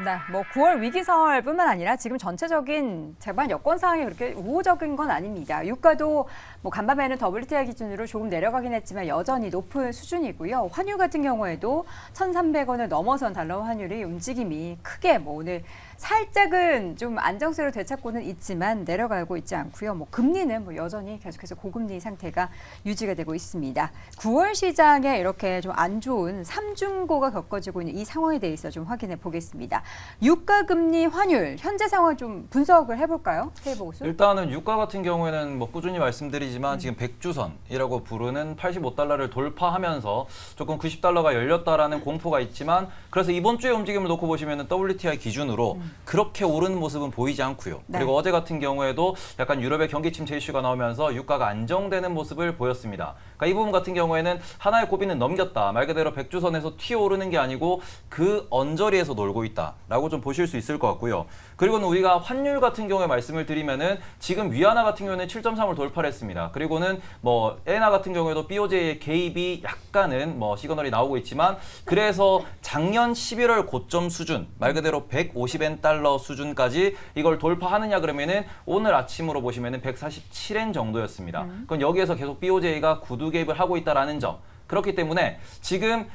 네, 뭐 9월 위기설뿐만 아니라 지금 전체적인 제반 여건 상황이 그렇게 우호적인 건 아닙니다. 유가도 뭐 간밤에는 WTI 기준으로 조금 내려가긴 했지만 여전히 높은 수준이고요. 환율 같은 경우에도 1,300원을 넘어선 달러 환율이 움직임이 크게 뭐 오늘 살짝은 좀 안정세로 되찾고는 있지만 내려가고 있지 않고요. 뭐 금리는 뭐 여전히 계속해서 고금리 상태가 유지가 되고 있습니다. 9월 시장에 이렇게 좀 안 좋은 삼중고가 겪어지고 있는 이 상황에 대해서 좀 확인해 보겠습니다. 유가, 금리, 환율 현재 상황 좀 분석을 해볼까요? 테이블고수. 일단은 유가 같은 경우에는 뭐 꾸준히 말씀드리지만 지금 백주선이라고 부르는 85달러를 돌파하면서 조금 90달러가 열렸다라는 공포가 있지만 그래서 이번 주의 움직임을 놓고 보시면은 WTI 기준으로 그렇게 오르는 모습은 보이지 않고요. 네. 그리고 어제 같은 경우에도 약간 유럽의 경기 침체 이슈가 나오면서 유가가 안정되는 모습을 보였습니다. 그러니까 이 부분 같은 경우에는 하나의 고비는 넘겼다. 말 그대로 백주선에서 튀어오르는 게 아니고 그 언저리에서 놀고 있다라고 좀 보실 수 있을 것 같고요. 그리고는 우리가 환율 같은 경우에 말씀을 드리면은 지금 위안화 같은 경우에는 7.3을 돌파를 했습니다. 그리고는 뭐 엔화 같은 경우에도 BOJ의 개입이 약간은 뭐 시그널이 나오고 있지만 그래서 작년 11월 고점 수준 말 그대로 150엔 달러 수준까지 이걸 돌파하느냐 그러면은 오늘 아침으로 보시면은 147엔 정도였습니다. 그럼 여기에서 계속 BOJ가 구두 개입을 하고 있다라는 점. 그렇기 때문에 지금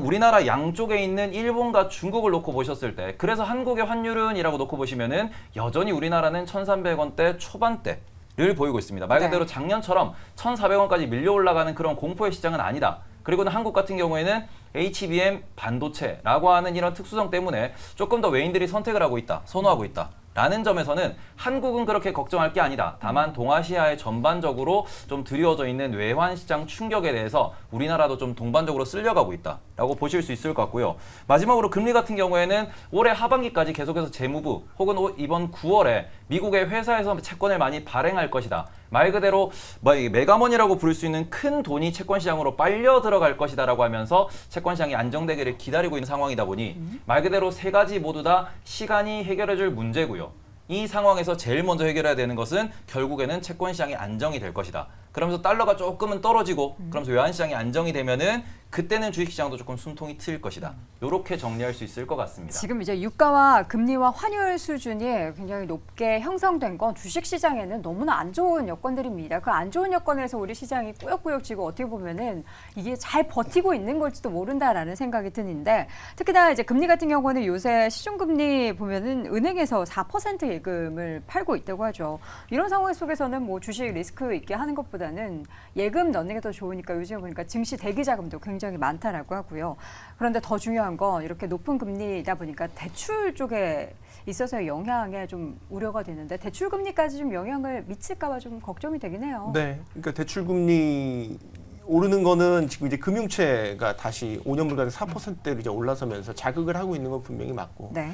우리나라 양쪽에 있는 일본과 중국을 놓고 보셨을 때 그래서 한국의 환율은 이라고 놓고 보시면은 여전히 우리나라는 1,300원대 초반대를 보이고 있습니다. 말 그대로 작년처럼 1,400원까지 밀려 올라가는 그런 공포의 시장은 아니다. 그리고는 한국 같은 경우에는 HBM 반도체라고 하는 이런 특수성 때문에 조금 더 외인들이 선택을 하고 있다, 선호하고 있다. 라는 점에서는 한국은 그렇게 걱정할 게 아니다. 다만 동아시아에 전반적으로 좀 드리워져 있는 외환시장 충격에 대해서 우리나라도 좀 동반적으로 쓸려가고 있다라고 보실 수 있을 것 같고요. 마지막으로 금리 같은 경우에는 올해 하반기까지 계속해서 재무부 혹은 이번 9월에 미국의 회사에서 채권을 많이 발행할 것이다. 말 그대로 메가머니라고 부를 수 있는 큰 돈이 채권 시장으로 빨려 들어갈 것이다라고 하면서 채권 시장이 안정되기를 기다리고 있는 상황이다 보니 말 그대로 세 가지 모두 다 시간이 해결해줄 문제고요. 이 상황에서 제일 먼저 해결해야 되는 것은 결국에는 채권 시장이 안정이 될 것이다. 그러면서 달러가 조금은 떨어지고 그러면서 외환시장이 안정이 되면은 그때는 주식시장도 조금 숨통이 트일 것이다. 이렇게 정리할 수 있을 것 같습니다. 지금 이제 유가와 금리와 환율 수준이 굉장히 높게 형성된 건 주식시장에는 너무나 안 좋은 여건들입니다. 그 안 좋은 여건에서 우리 시장이 꾸역꾸역 지고 어떻게 보면은 이게 잘 버티고 있는 걸지도 모른다라는 생각이 드는데 특히나 이제 금리 같은 경우는 요새 시중금리 보면은 은행에서 4% 예금을 팔고 있다고 하죠. 이런 상황 속에서는 뭐 주식 리스크 있게 하는 것보다는 예금 넣는 게 더 좋으니까 요즘 보니까 증시 대기 자금도 굉장히 많다라고 하고요. 그런데 더 중요한 건 이렇게 높은 금리다 보니까 대출 쪽에 있어서 영향에 좀 우려가 되는데 대출 금리까지 좀 영향을 미칠까봐 좀 걱정이 되긴 해요. 네, 그러니까 대출 금리 오르는 거는 지금 이제 금융채가 다시 5년물간 4%대로 이제 올라서면서 자극을 하고 있는 건 분명히 맞고. 네.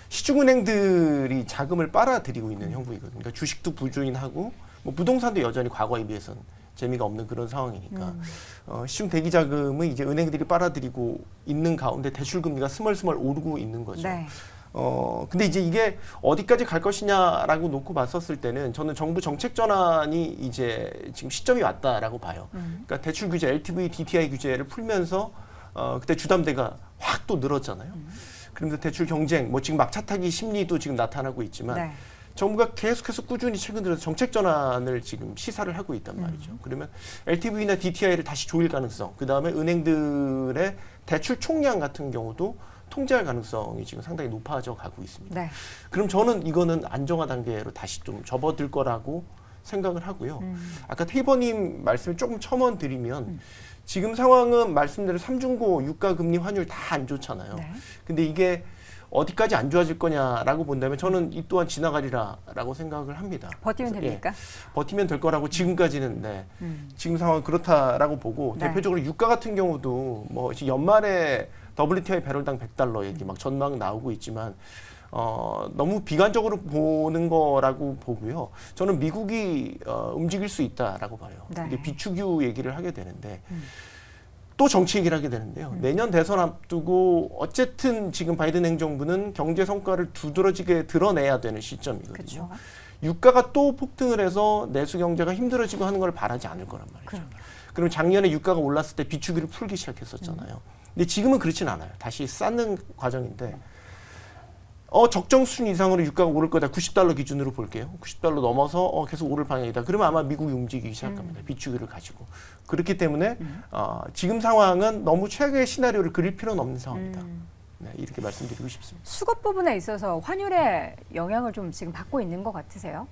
시중은행들이 자금을 빨아들이고 있는 형국이거든요. 그러니까 주식도 부진하고 뭐 부동산도 여전히 과거에 비해서는 재미가 없는 그런 상황이니까 시중 대기 자금을 이제 은행들이 빨아들이고 있는 가운데 대출 금리가 스멀스멀 오르고 있는 거죠. 네. 근데 이제 이게 어디까지 갈 것이냐라고 놓고 봤었을 때는 저는 정부 정책 전환이 이제 지금 시점이 왔다라고 봐요. 그러니까 대출 규제, LTV, DTI 규제를 풀면서 그때 주담대가 확 또 늘었잖아요. 그러면서 대출 경쟁, 뭐 지금 막차 타기 심리도 지금 나타나고 있지만 네. 정부가 계속해서 꾸준히 최근 들어서 정책 전환을 지금 시사를 하고 있단 말이죠. 그러면 LTV나 DTI를 다시 조일 가능성, 그 다음에 은행들의 대출 총량 같은 경우도 통제할 가능성이 지금 상당히 높아져 가고 있습니다. 네. 그럼 저는 이거는 안정화 단계로 다시 좀 접어들 거라고 생각을 하고요. 아까 테이버님 말씀을 조금 첨언드리면 지금 상황은 말씀대로 삼중고, 유가, 금리, 환율 다 안 좋잖아요. 네. 근데 이게 어디까지 안 좋아질 거냐라고 본다면 저는 이 또한 지나가리라라고 생각을 합니다. 버티면 그래서, 됩니까? 버티면 될 거라고 지금까지는 지금 상황은 그렇다라고 보고 네. 대표적으로 유가 같은 경우도 뭐 지금 연말에 WTI 배럴당 100달러 얘기 막 전망 나오고 있지만 너무 비관적으로 보는 거라고 보고요. 저는 미국이 움직일 수 있다라고 봐요. 네. 이게 비축유 얘기를 하게 되는데 또 정치 얘기를 하게 되는데요. 내년 대선 앞두고 어쨌든 지금 바이든 행정부는 경제 성과를 두드러지게 드러내야 되는 시점이거든요. 그렇죠. 유가가 또 폭등을 해서 내수 경제가 힘들어지고 하는 걸 바라지 않을 거란 말이죠. 그럼 작년에 유가가 올랐을 때 비축유를 풀기 시작했었잖아요. 근데 지금은 그렇진 않아요. 다시 쌓는 과정인데 적정 수준 이상으로 유가가 오를 거다. $90 기준으로 볼게요. $90 넘어서 계속 오를 방향이다. 그러면 아마 미국이 움직이기 시작합니다. 비추기를 가지고. 그렇기 때문에 지금 상황은 너무 최악의 시나리오를 그릴 필요는 없는 상황이다. 네, 이렇게 말씀드리고 싶습니다. 수급 부분에 있어서 환율의 영향을 좀 지금 받고 있는 것 같으세요?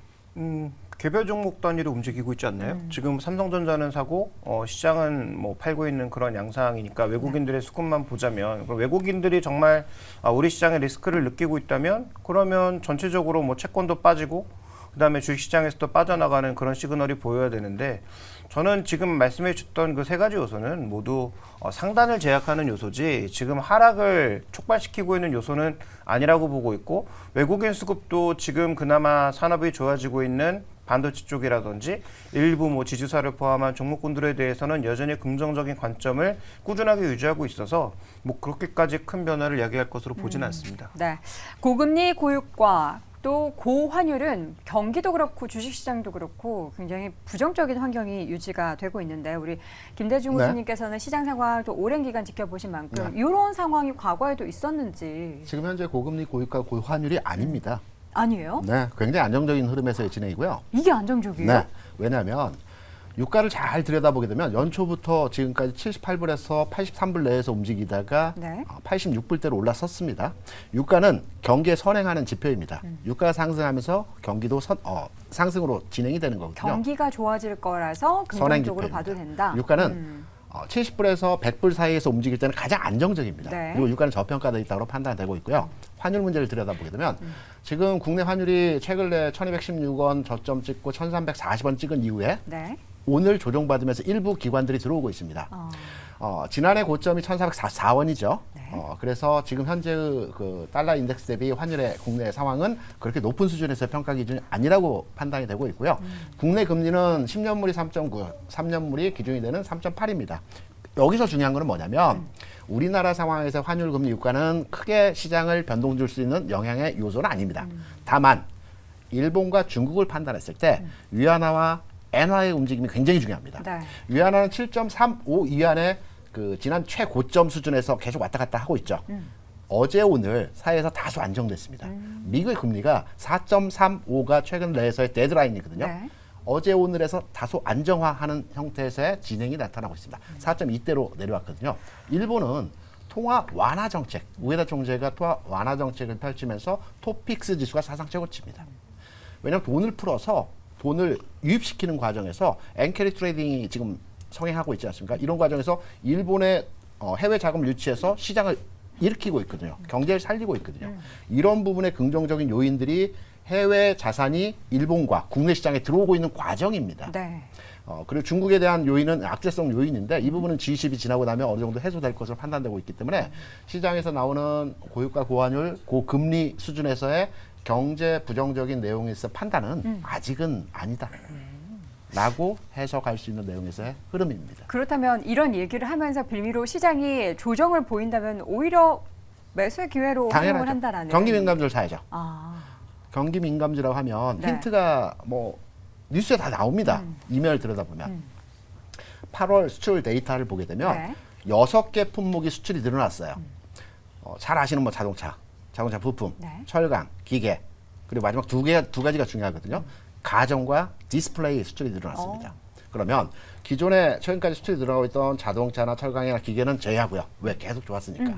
개별 종목 단위로 움직이고 있지 않나요? 지금 삼성전자는 사고 시장은 뭐 팔고 있는 그런 양상이니까 외국인들의 수급만 보자면 외국인들이 정말 우리 시장의 리스크를 느끼고 있다면 그러면 전체적으로 뭐 채권도 빠지고 그다음에 주식시장에서도 빠져나가는 그런 시그널이 보여야 되는데 저는 지금 말씀해 주셨던 그 세 가지 요소는 모두 상단을 제약하는 요소지 지금 하락을 촉발시키고 있는 요소는 아니라고 보고 있고 외국인 수급도 지금 그나마 산업이 좋아지고 있는 반도체 쪽이라든지 일부 뭐 지주사를 포함한 종목군들에 대해서는 여전히 긍정적인 관점을 꾸준하게 유지하고 있어서 뭐 그렇게까지 큰 변화를 야기할 것으로 보지는 않습니다. 네, 고금리, 고유가 또 고환율은 경기도 그렇고 주식시장도 그렇고 굉장히 부정적인 환경이 유지가 되고 있는데 우리 김대중 네. 교수님께서는 시장 상황을 또 오랜 기간 지켜보신 만큼 이런 상황이 과거에도 있었는지. 지금 현재 고금리, 고유가, 고환율이 아닙니다. 아니에요? 네, 굉장히 안정적인 흐름에서의 진행이고요. 이게 안정적이에요? 네, 왜냐하면 유가를 잘 들여다보게 되면 연초부터 지금까지 78불에서 83불 내에서 움직이다가 네. 86불대로 올라섰습니다. 유가는 경기에 선행하는 지표입니다. 유가가 상승하면서 경기도 상승으로 진행이 되는 거거든요. 경기가 좋아질 거라서 선행 긍정적으로 지표입니다. 봐도 된다. 유가는 70불에서 100불 사이에서 움직일 때는 가장 안정적입니다. 네. 그리고 유가는 저평가되어 있다고 판단되고 있고요. 환율 문제를 들여다보게 되면 지금 국내 환율이 최근 내 1216원 저점 찍고 1340원 찍은 이후에 네. 오늘 조정받으면서 일부 기관들이 들어오고 있습니다. 지난해 고점이 1444원이죠. 네. 그래서 지금 현재 그 달러 인덱스 대비 환율의 국내 상황은 그렇게 높은 수준에서의 평가 기준이 아니라고 판단이 되고 있고요. 국내 금리는 10년물이 3.9, 3년물이 기준이 되는 3.8입니다. 여기서 중요한 거는 뭐냐면 우리나라 상황에서 환율 금리 유가는 크게 시장을 변동 줄 수 있는 영향의 요소는 아닙니다. 다만 일본과 중국을 판단했을 때 위안화와 엔화의 움직임이 굉장히 중요합니다. 네. 위안화는 7.35 위안의 그 지난 최고점 수준에서 계속 왔다 갔다 하고 있죠. 어제 오늘 사이에서 다소 안정됐습니다. 미국의 금리가 4.35가 최근 내에서의 데드라인이거든요. 네. 어제 오늘에서 다소 안정화하는 형태에서의 진행이 나타나고 있습니다. 4.2대로 내려왔거든요. 일본은 통화 완화 정책, 우에다 총재가 통화 완화 정책을 펼치면서 토픽스 지수가 사상 최고치입니다. 왜냐하면 돈을 풀어서 돈을 유입시키는 과정에서 엔캐리 트레이딩이 지금 성행하고 있지 않습니까? 이런 과정에서 일본의 해외 자금을 유치해서 시장을 일으키고 있거든요. 경제를 살리고 있거든요. 이런 부분의 긍정적인 요인들이 해외 자산이 일본과 국내 시장에 들어오고 있는 과정입니다. 네. 그리고 중국에 대한 요인은 악재성 요인인데 이 부분은 G20이 지나고 나면 어느 정도 해소될 것으로 판단되고 있기 때문에 시장에서 나오는 고유가, 고환율, 고금리 수준에서의 경제 부정적인 내용에서 판단은 아직은 아니다. 라고 해석할 수 있는 내용에서의 흐름입니다. 그렇다면 이런 얘기를 하면서 빌미로 시장이 조정을 보인다면 오히려 매수의 기회로 활용을 한다라는. 경기 민감주를 사야죠. 경기 민감주라고 하면 네. 힌트가 뭐 뉴스에 다 나옵니다. 이메일 들여다보면 8월 수출 데이터를 보게 되면 네. 6개 품목이 수출이 늘어났어요. 잘 아시는 뭐 자동차 부품, 네. 철강, 기계, 그리고 마지막 두 가지가 중요하거든요. 가전과 디스플레이 수출이 늘어났습니다. 그러면 기존에 최근까지 수출이 늘어나고 있던 자동차나 철강이나 기계는 제외하고요. 왜? 계속 좋았으니까.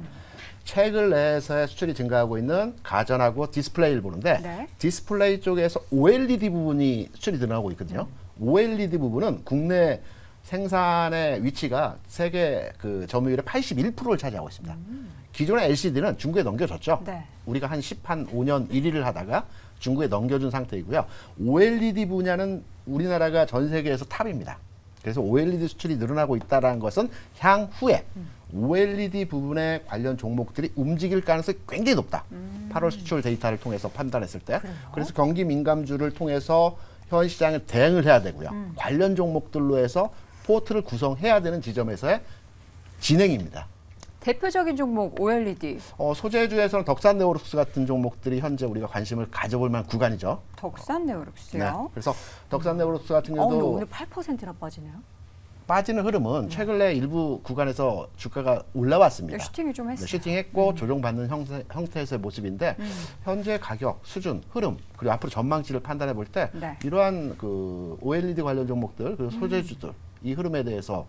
최근 내에서의 수출이 증가하고 있는 가전하고 디스플레이를 보는데 네. 디스플레이 쪽에서 OLED 부분이 수출이 늘어나고 있거든요. OLED 부분은 국내 생산의 위치가 세계 그 점유율의 81%를 차지하고 있습니다. 기존의 LCD는 중국에 넘겨졌죠. 네. 우리가 한 5년 1위를 하다가 중국에 넘겨준 상태이고요. OLED 분야는 우리나라가 전 세계에서 탑입니다. 그래서 OLED 수출이 늘어나고 있다는 것은 향후에 OLED 부분에 관련 종목들이 움직일 가능성이 굉장히 높다. 8월 수출 데이터를 통해서 판단했을 때. 그래서 경기 민감주를 통해서 현 시장에 대응을 해야 되고요. 관련 종목들로 해서 포트를 구성해야 되는 지점에서의 진행입니다. 대표적인 종목 OLED. 소재주에서는 덕산 네오룩스 같은 종목들이 현재 우리가 관심을 가져볼 만한 구간이죠. 덕산 네오룩스요. 그래서 덕산 네오룩스 같은 근데 경우도 오늘 8%나 빠지네요. 빠지는 흐름은 최근 내 일부 구간에서 주가가 올라왔습니다. 슈팅이 좀 했어요. 슈팅했고 조정받는 형태에서의 모습인데 현재 가격, 수준, 흐름 그리고 앞으로 전망치를 판단해 볼 때 네. 이러한 그 OLED 관련 종목들 그리고 소재주들 이 흐름에 대해서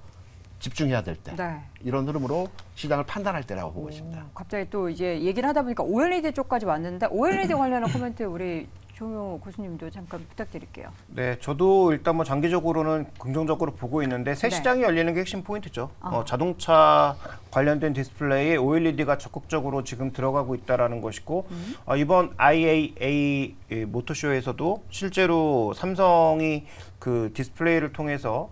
집중해야 될 때 네. 이런 흐름으로 시장을 판단할 때라고 보고 있습니다. 갑자기 또 이제 얘기를 하다 보니까 OLED 쪽까지 왔는데 OLED 관련한 코멘트 우리 조묘 교수님도 잠깐 부탁드릴게요. 네, 저도 일단 뭐 장기적으로는 긍정적으로 보고 있는데 새 네. 시장이 열리는 게 핵심 포인트죠. 자동차 관련된 디스플레이에 OLED가 적극적으로 지금 들어가고 있다라는 것이고 이번 IAA 모터쇼에서도 실제로 삼성이 그 디스플레이를 통해서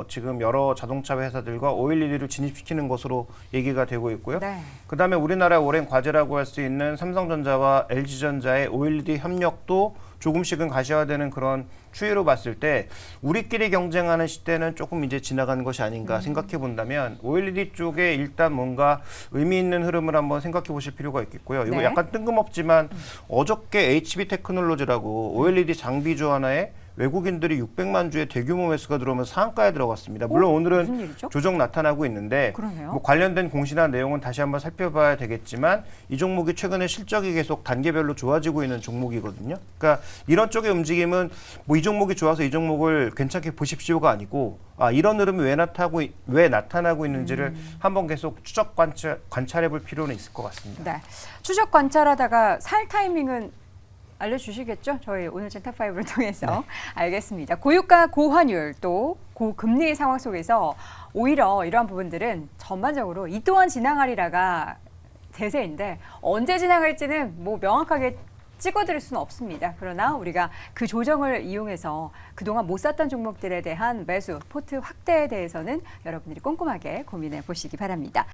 지금 여러 자동차 회사들과 OLED를 진입시키는 것으로 얘기가 되고 있고요. 네. 그다음에 우리나라의 오랜 과제라고 할 수 있는 삼성전자와 LG전자의 OLED 협력도 조금씩은 가시화되는 그런 추이로 봤을 때 우리끼리 경쟁하는 시대는 조금 이제 지나가는 것이 아닌가 생각해 본다면 OLED 쪽에 일단 뭔가 의미 있는 흐름을 한번 생각해 보실 필요가 있겠고요. 이거 네. 약간 뜬금없지만 어저께 HB 테크놀로지라고 OLED 장비주 하나에 외국인들이 600만 주의 대규모 매수가 들어오면서 상한가에 들어갔습니다. 물론 무슨 오늘은 일이죠? 조정 나타나고 있는데 그러네요. 뭐 관련된 공시나 내용은 다시 한번 살펴봐야 되겠지만 이 종목이 최근에 실적이 계속 단계별로 좋아지고 있는 종목이거든요. 그러니까 이런 쪽의 움직임은 뭐 이 종목이 좋아서 이 종목을 괜찮게 보십시오가 아니고 이런 흐름이 왜 나타나고 있는지를 한번 계속 추적 관찰해 볼 필요는 있을 것 같습니다. 네. 추적 관찰하다가 살 타이밍은 알려주시겠죠? 저희 오늘 젠탑5를 통해서. 알겠습니다. 고유가, 고환율, 또 고금리 상황 속에서 오히려 이러한 부분들은 전반적으로 이 또한 지나가리라가 대세인데 언제 지나갈지는 뭐 명확하게 찍어드릴 수는 없습니다. 그러나 우리가 그 조정을 이용해서 그동안 못 샀던 종목들에 대한 매수, 포트 확대에 대해서는 여러분들이 꼼꼼하게 고민해 보시기 바랍니다.